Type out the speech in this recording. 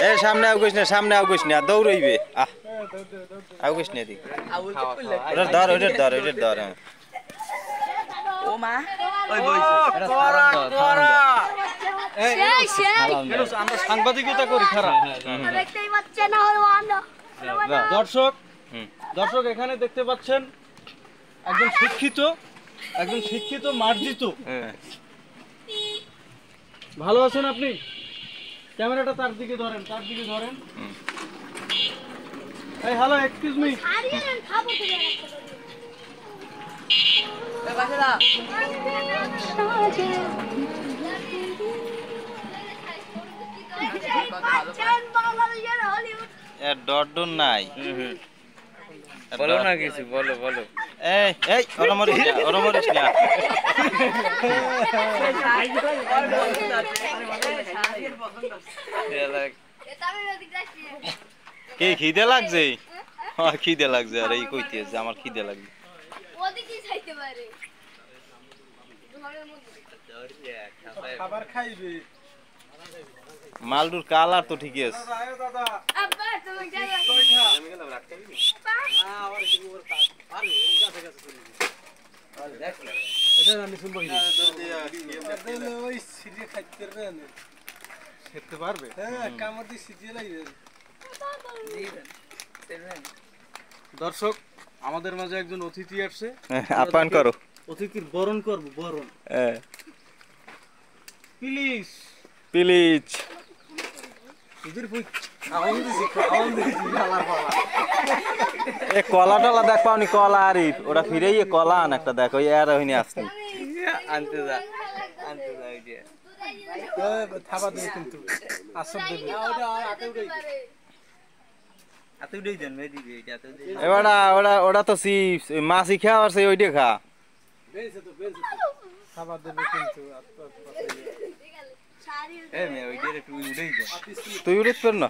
এ সামনে আও কইস না দৌড়ইবে আও কইস না দিক ওটা ধর ও মা ওই বইছে আমরা সাংবাদিকতা করি খারাপ দেখতেই পাচ্ছেন দর্শক এখানে দেখতে পাচ্ছেন একজন শিক্ষিত মার্জিত। ভালো আছেন আপনি? ক্যামেরাটা তার দিকে ধরেন এই হ্যালো এক্সকিউজ মি ডর নাই বলো না কিছু বলো এই ওরা মরিস না কে খিদে লাগছে খিদে লাগছে আর এই কইতেছে আমার খিদে লাগছে খাবার খাইবে মালডুর কালার তো ঠিকই আছে খেতে পারবে দর্শক আমাদের মাঝে একজন অতিথি আসছে আপ্যায়ন করো অতিথির বরণ করব বরণ প্লিজ এ কলা টলা দেখ পাওনি কলা আরিফ ওটা ফিরে কলা আন একটা দেখো আর হইনি আসনি আনতে যা থাবা দেবে কিন্তু আসর দেবে এবারে ওটা তো চিপস মাছি খাওয়া আছে ওইটা খা থাবা দেবে কিন্তু তুই উড়িস পার না